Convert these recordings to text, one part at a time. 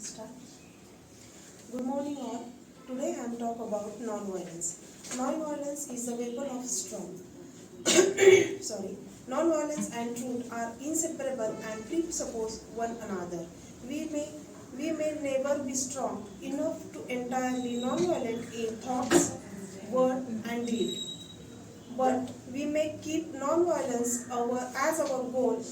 Start. Good morning all. Today I am talk about non-violence. Non-violence is a weapon of strong. Sorry. Non-violence and truth are inseparable and presuppose one another. We may never be strong enough to entirely non-violent in thoughts, word and deed. But we may keep non-violence as our goal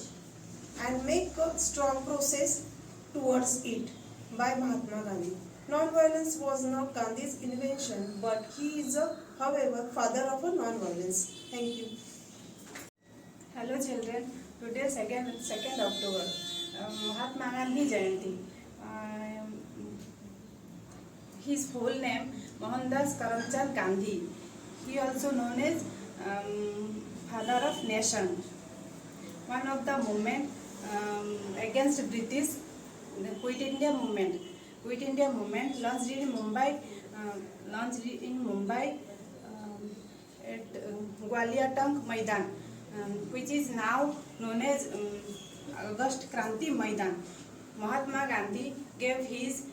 and make a strong process towards it. By Mahatma Gandhi. Non-violence was not Gandhi's invention, but he is, however, father of non-violence. Thank you. Hello children, today 2nd October, Mahatma Gandhi Jayanti. His whole name Mohandas Karamchand Gandhi. He also known as father of nation. One of the movement against British, the Quit India movement. Quit India movement launched in Mumbai, at Gwalior Tank Maidan, which is now known as August Kranti Maidan. Mahatma Gandhi gave his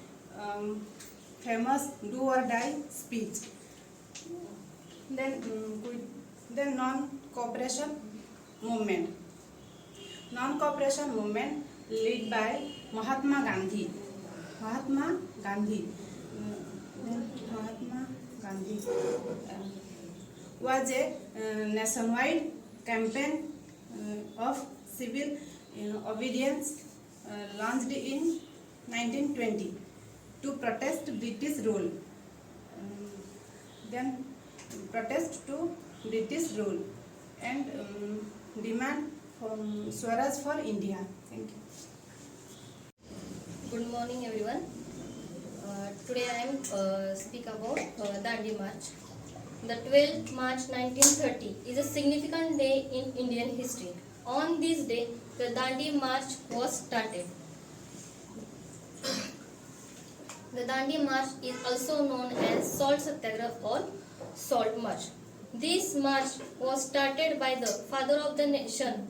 famous "Do or Die" speech. Then non-cooperation movement. Non-cooperation movement led by Mahatma Gandhi. Mahatma Gandhi was a nationwide campaign of civil obedience launched in 1920 to protest British rule. Then protest to British rule and demand from Swaraj for India. Thank you. Good morning everyone. Today I am speak about Dandi March. The 12th March 1930 is a significant day in Indian history. On this day, the Dandi March was started. The Dandi March is also known as Salt Satyagraha or Salt March. This march was started by the father of the nation,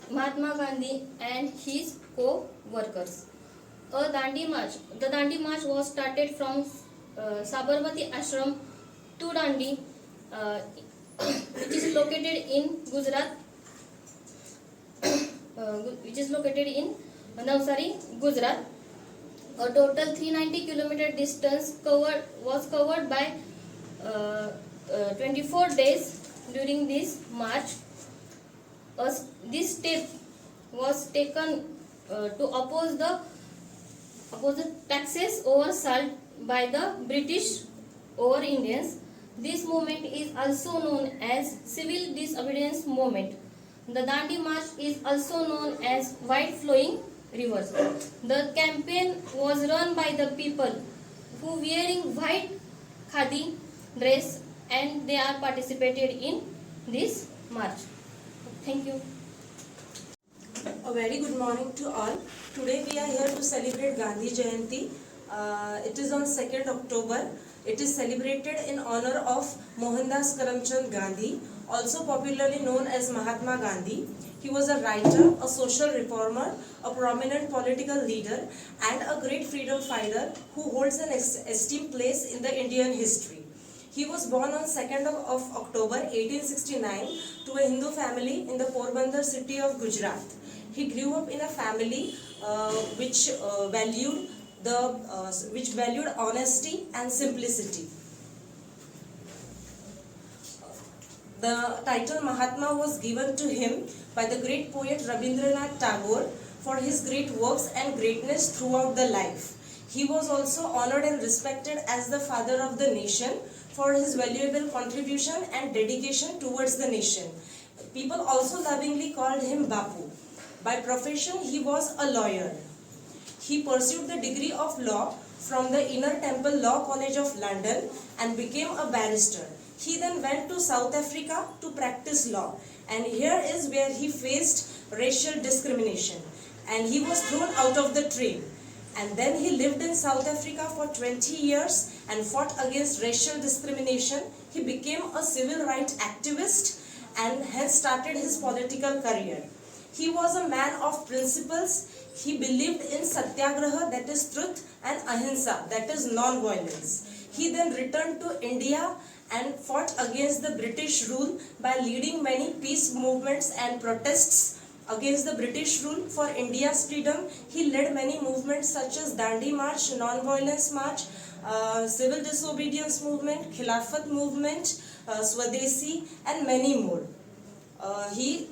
Mahatma Gandhi, and his co-workers. The Dandi March was started from Sabarmati Ashram to Dandi, which is located in Gujarat, Navsari, Gujarat. A total 390 km distance was covered by 24 days during this march. This step was taken to oppose the taxes over salt by the British over Indians. This movement is also known as Civil Disobedience Movement. The Dandi March is also known as White Flowing Rivers. The campaign was run by the people who wearing white khadi dress, and they are participated in this march. Thank you. A very good morning to all. Today we are here to celebrate Gandhi Jayanti. It is on 2nd October. It is celebrated in honor of Mohandas Karamchand Gandhi, also popularly known as Mahatma Gandhi. He was a writer, a social reformer, a prominent political leader, and a great freedom fighter who holds an esteemed place in the Indian history. He was born on 2nd of October 1869 to a Hindu family in the Porbandar city of Gujarat. He grew up in a family which valued honesty and simplicity. The title Mahatma was given to him by the great poet Rabindranath Tagore for his great works and greatness throughout the life. He was also honored and respected as the father of the nation for his valuable contribution and dedication towards the nation. People also lovingly called him Bapu. By profession, he was a lawyer. He pursued the degree of law from the Inner Temple Law College of London and became a barrister. He then went to South Africa to practice law, and here is where he faced racial discrimination, and he was thrown out of the train. And then he lived in South Africa for 20 years and fought against racial discrimination. He became a civil rights activist and has started his political career. He was a man of principles. He believed in satyagraha, that is truth, and ahimsa, that is non-violence. He then returned to India and fought against the British rule by leading many peace movements and protests against the British rule for India's freedom. He led many movements such as Dandi March, Non-Violence March, Civil Disobedience Movement, Khilafat Movement, Swadeshi, and many more. He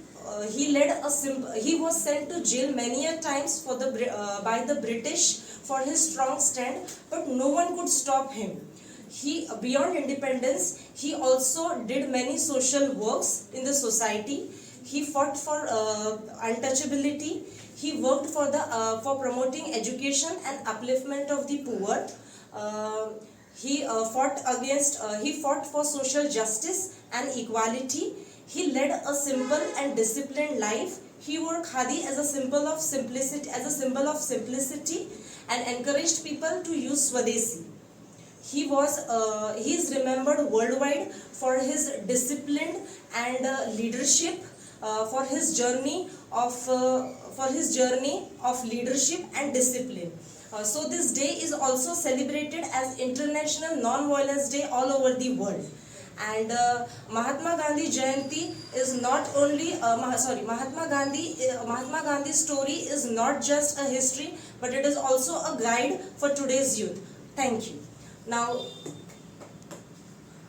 was sent to jail many a times by the British for his strong stand, but no one could stop him. Beyond independence, he also did many social works in the society. He fought for untouchability. He worked for promoting education and upliftment of the poor. He fought for social justice and equality. He led a simple and disciplined life. He wore khadi as a symbol of simplicity, and encouraged people to use Swadeshi. He is remembered worldwide for his discipline and leadership, for his journey of leadership and discipline. So this day is also celebrated as International Non-Violence Day all over the world. And Mahatma Gandhi Jayanti is not only Mahatma Gandhi's story is not just a history, but it is also a guide for today's youth. Thank you. Now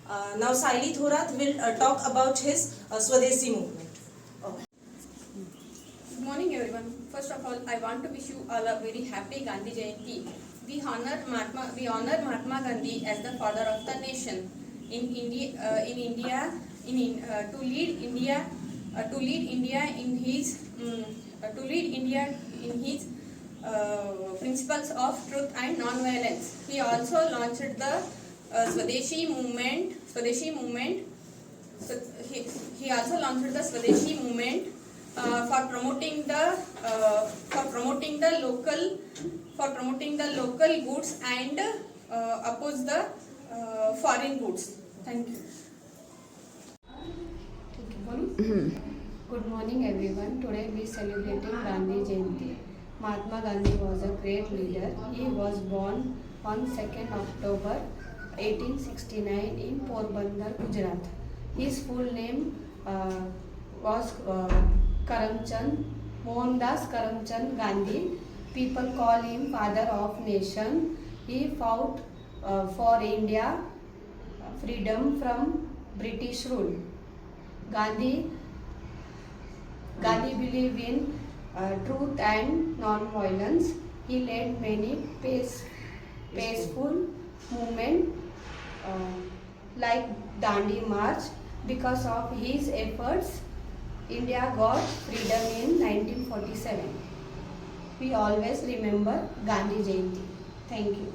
Saili Thorat will talk about his Swadeshi movement. Good morning, everyone. First of all, I want to wish you all a very happy Gandhi Jayanti. We honor Mahatma Gandhi as the father of the nation. To lead India in his principles of truth and non-violence. He also launched the Swadeshi movement. He also launched the Swadeshi movement for promoting the local goods and oppose the foreign goods. Thank you. Good morning, everyone. Today we celebrating Gandhi Jayanti. Mahatma Gandhi was a great leader. He was born on 2nd October 1869 in Porbandar, Gujarat. His full name was Mohandas Karamchand Gandhi. People call him father of nation. He fought for India freedom from British rule. Gandhi believed in truth and non-violence. He led many peaceful movements like Dandi March. Because of his efforts, India got freedom in 1947. We always remember Gandhi Jayanti. Thank you.